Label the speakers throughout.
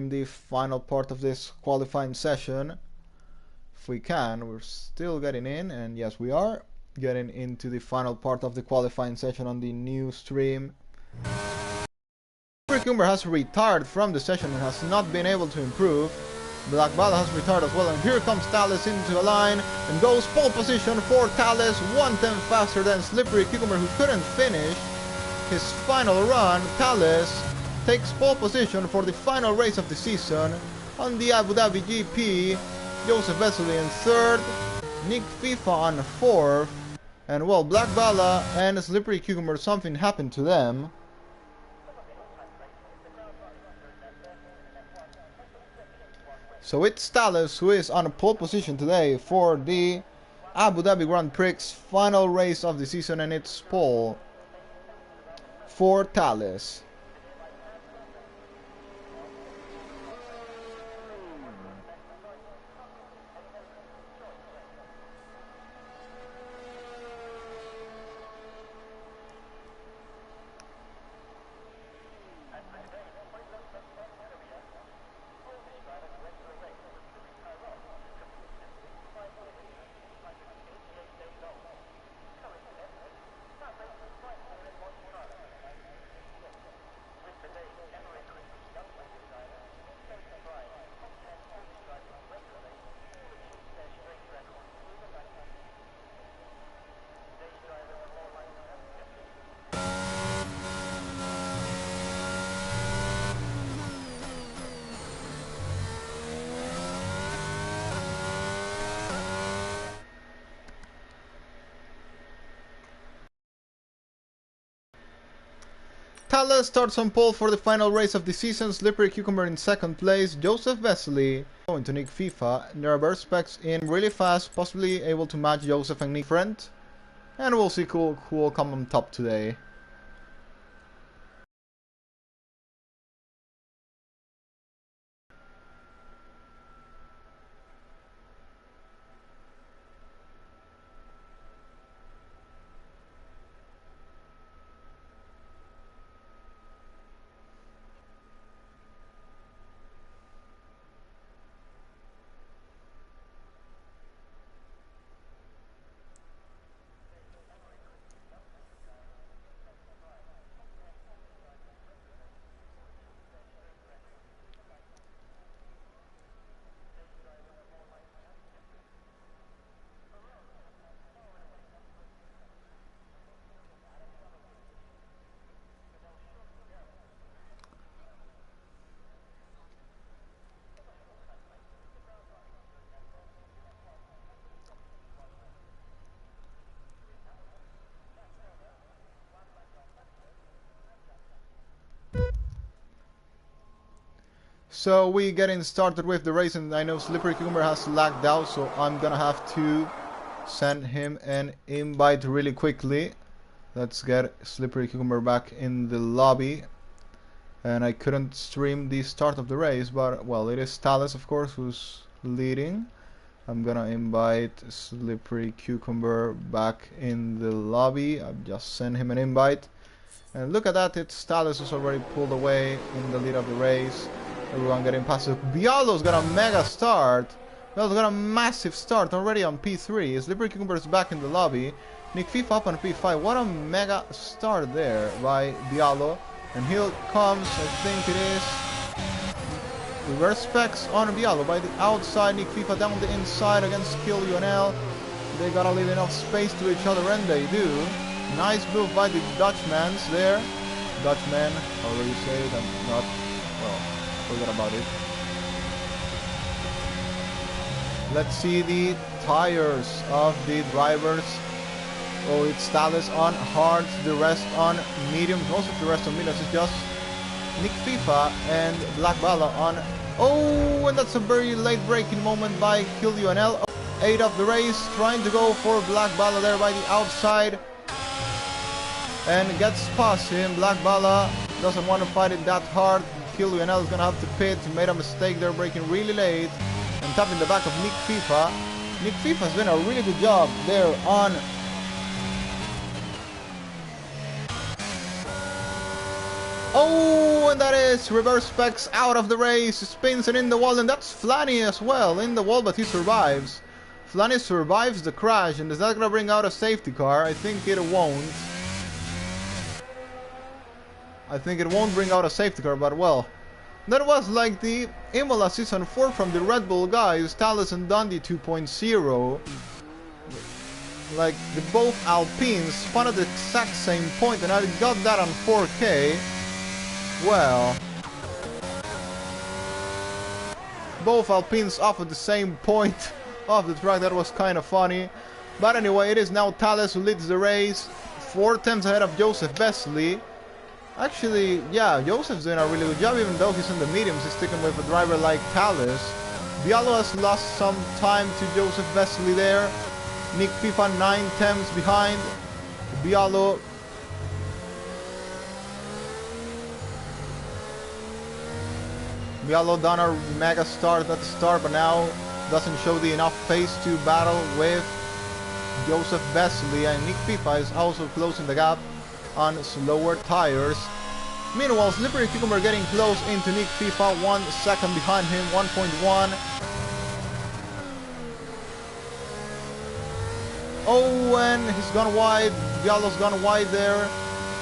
Speaker 1: stream the final part of this qualifying session. If we can, we're still getting in, and yes, we are getting into the final part of the qualifying session on the new stream. Cucumber has retired from the session and has not been able to improve. Black Bala has retired as well, and here comes Thales into a line and goes pole position for Thales, 1/10 faster than Slippery Cucumber, who couldn't finish his final run. Thales takes pole position for the final race of the season on the Abu Dhabi GP. Joseph Vesely in third, Nick FIFA on fourth, and well, Black Bala and Slippery Cucumber, something happened to them. So it's Thales who is on a pole position today for the Abu Dhabi Grand Prix final race of the season, and it's pole for Thales. Thales starts on pole for the final race of the season. Slippery Cucumber in second place. Joseph Vesely going to Nick FIFA. Reverse specs in really fast, possibly able to match Joseph and Nick Friend. And we'll see who will come on top today. So we getting started with the race, and I know Slippery Cucumber has lagged out, so I'm gonna have to send him an invite really quickly. Let's get Slippery Cucumber back in the lobby. And I couldn't stream the start of the race, but well, it is Thales, of course, who's leading. I'm gonna invite Slippery Cucumber back in the lobby. I've just sent him an invite. And look at that, it's Thales who's already pulled away in the lead of the race. Everyone getting past it. Bialo's got a mega start. Bialo's got a massive start already on P3. Slippery Cucumber is back in the lobby. Nick FIFA up on P5. What a mega start there by Bialo. And here comes, I think it is, reverse specs on Bialo by the outside. Nick FIFA down the inside against Kill Lionel. They gotta leave enough space to each other, and they do. Nice move by the Dutchmans there. Dutchman, however you say it, I'm not, well, forget about it. Let's see the tires of the drivers. Oh, it's Thales on hards, the rest on mediums. Most of the rest on mediums is just Nick FIFA and Black Bala on. Oh, and that's a very late braking moment by Kill Lionel. 8 of the race, trying to go for Black Bala there by the outside. And gets past him. Black Bala doesn't want to fight it that hard. Kill Lionel is going to have to pit. He made a mistake there, braking really late. And tapping the back of Nick FIFA. Nick FIFA has been a really good job there on... Oh, and that is reverse specs out of the race, spins it in the wall, and that's Flanny as well in the wall, but he survives. Flanny survives the crash, and is that gonna bring out a safety car? I think it won't. I think it won't bring out a safety car, but well. That was like the Imola Season 4 from the Red Bull guys, Thales and Dundee 2.0. Like, the both Alpines spun at the exact same point, and I got that on 4K. Well, both Alpines off at the same point of the track. That was kind of funny. But anyway, it is now Thales who leads the race, 4 tenths ahead of Joseph Vesely. Actually, yeah, Joseph's doing a really good job, even though he's in the mediums. He's sticking with a driver like Thales. Bialo has lost some time to Joseph Vesely there. Nick FIFA 9 tenths behind. Bialo done a mega start at the start, but now doesn't show the enough pace to battle with Joseph Vesely, and Nick FIFA is also closing the gap on slower tires. Meanwhile, Slippery Cucumber getting close into Nick FIFA, 1 second behind him, 1.1. Oh, and he's gone wide. Bialo's gone wide there.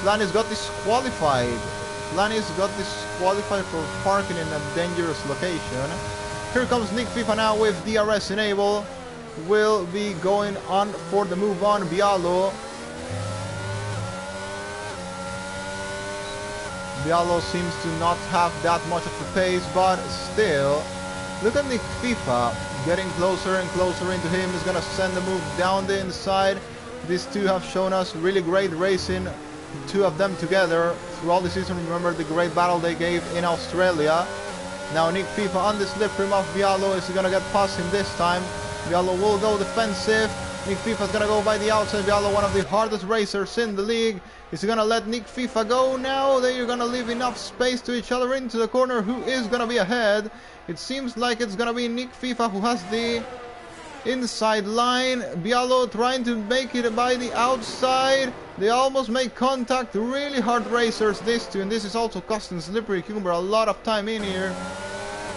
Speaker 1: Flanny's got disqualified. Flanny's got disqualified for parking in a dangerous location. Here comes Nick FIFA now with DRS enable. Will be going on for the move on. Bialo seems to not have that much of a pace, but still, look at Nick FIFA getting closer and closer into him. He's gonna send the move down the inside. These two have shown us really great racing, two of them together throughout the season. Remember the great battle they gave in Australia. Now Nick FIFA on the slip rim of Bialo. Is he gonna get past him this time? Bialo will go defensive. Nick FIFA is gonna go by the outside. Bialo, one of the hardest racers in the league. Is he gonna let Nick FIFA go now? They are gonna leave enough space to each other into the corner. Who is gonna be ahead? It seems like it's gonna be Nick FIFA who has the inside line. Bialo trying to make it by the outside. They almost make contact. Really hard racers, these two, and this is also costing Slippery Cucumber a lot of time in here.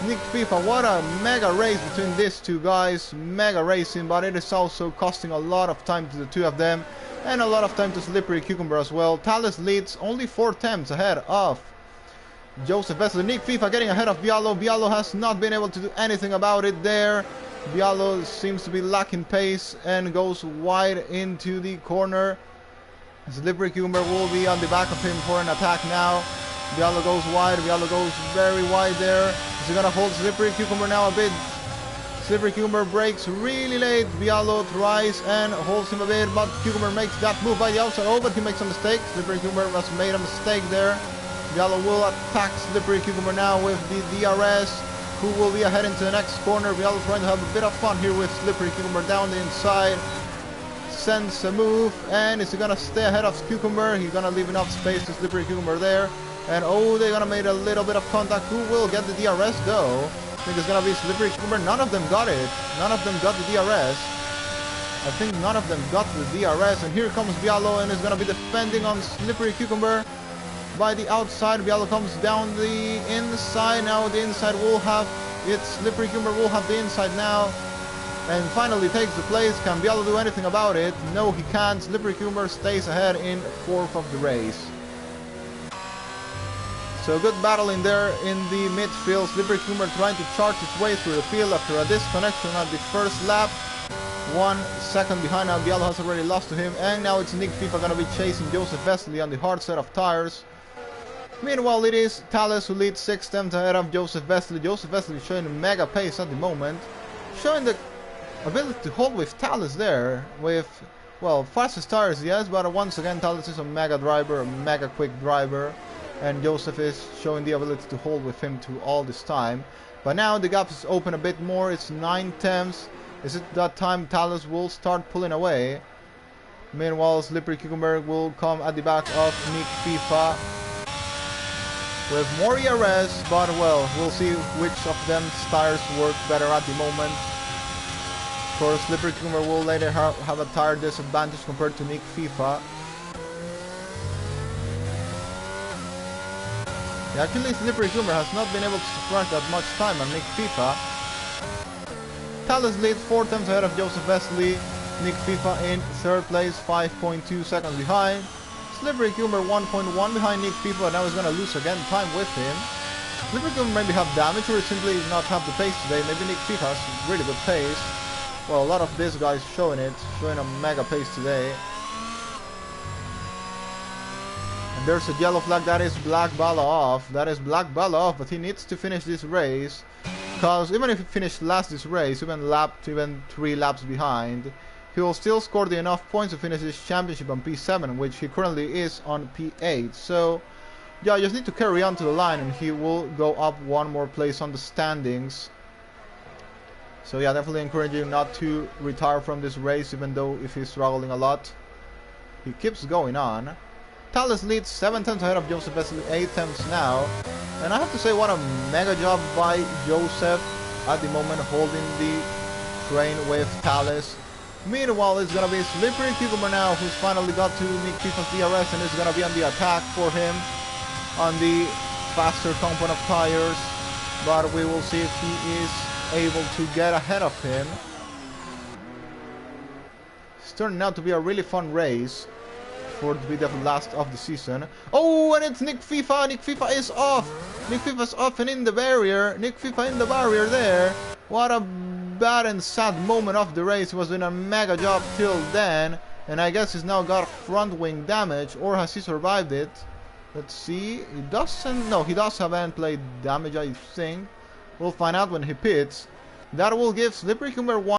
Speaker 1: Nick FIFA, what a mega race between these two guys. Mega racing, but it is also costing a lot of time to the two of them, and a lot of time to Slippery Cucumber as well. Thales leads only 4 tenths ahead of Joseph Vesely. Nick FIFA getting ahead of Bialo. Bialo has not been able to do anything about it there. Bialo seems to be lacking pace and goes wide into the corner. Slippery Cucumber will be on the back of him for an attack now. Bialo goes wide. Bialo goes very wide there. Is he gonna hold Slippery Cucumber now a bit? Slippery Cucumber breaks really late. Bialo tries and holds him a bit, but Cucumber makes that move by the outside. Oh, but he makes a mistake. Slippery Cucumber has made a mistake there. Bialo will attack Slippery Cucumber now with the DRS. Who will be ahead into the next corner? Bialo trying to have a bit of fun here with Slippery Cucumber down the inside. Sends a move, and is he gonna stay ahead of Cucumber? He's gonna leave enough space to Slippery Cucumber there. And oh, they're gonna make a little bit of contact. Who will get the DRS though? I think it's gonna be Slippery Cucumber. None of them got it. None of them got the DRS. I think none of them got the DRS. And here comes Bialo, and is gonna be defending on Slippery Cucumber by the outside. Bialo comes down the inside. Now the inside will have it. Slippery Cucumber will have the inside now. And finally takes the place. Can Bialo do anything about it? No, he can't. Slippery Cucumber stays ahead in 4th of the race. So good battle in there in the midfield. Slippery Cucumber trying to charge his way through the field after a disconnection at the first lap. 1 second behind now. Bialo has already lost to him. And now it's Nick FIFA going to be chasing Joseph Vesely on the hard set of tires. Meanwhile, it is Thales who leads 6 tenths ahead of Joseph Vesely. Joseph Vesely showing a mega pace at the moment. Showing the ability to hold with Thales there. With, well, fastest tires, yes. But once again, Thales is a mega driver, a mega quick driver. And Joseph is showing the ability to hold with him to all this time. But now the gap is open a bit more. It's 9 tenths. Is it that time Thales will start pulling away? Meanwhile, Slippery Cucumber will come at the back of Nick FIFA with more ERS, but well, we'll see which of them tires work better at the moment. Of course, Slippery Cucumber will later have a tire disadvantage compared to Nick FIFA. Actually, Slippery Humor has not been able to subtract that much time on Nick FIFA. Thales leads 4 times ahead of Joseph Wesley. Nick FIFA in 3rd place, 5.2 seconds behind. Slippery Humor 1.1 behind Nick FIFA, now he's gonna lose again time with him. Slippery Humor maybe have damage or simply not have the pace today. Maybe Nick FIFA has really good pace. Well, a lot of this guys showing it, showing a mega pace today. And there's a yellow flag, that is Black Bala off. That is Black Bala off, but he needs to finish this race. Because even if he finished last this race, even 3 laps behind, he will still score the enough points to finish this championship on P7, which he currently is on P8. So, yeah, you just need to carry on to the line and he will go up 1 more place on the standings. So yeah, definitely encourage you not to retire from this race, even though if he's struggling a lot. He keeps going on. Thales leads 7 times ahead of Joseph Wesley, 8 times now. And I have to say, what a mega job by Joseph at the moment, holding the train with Thales. Meanwhile, it's gonna be Slippery Cucumber now, who's finally got to Nick FIFA's DRS and is gonna be on the attack for him on the faster compound of tires. But we will see if he is able to get ahead of him. It's turning out to be a really fun race for it to be the last of the season. Oh, and it's Nick FIFA. Nick FIFA is off. Nick FIFA's off and in the barrier. Nick FIFA in the barrier there. What a bad and sad moment of the race. He was doing a mega job till then, and I guess he's now got front wing damage, or has he survived it? Let's see. He doesn't. No, he does have end plate damage, I think. We'll find out when he pits. That will give Slippery Humber 1.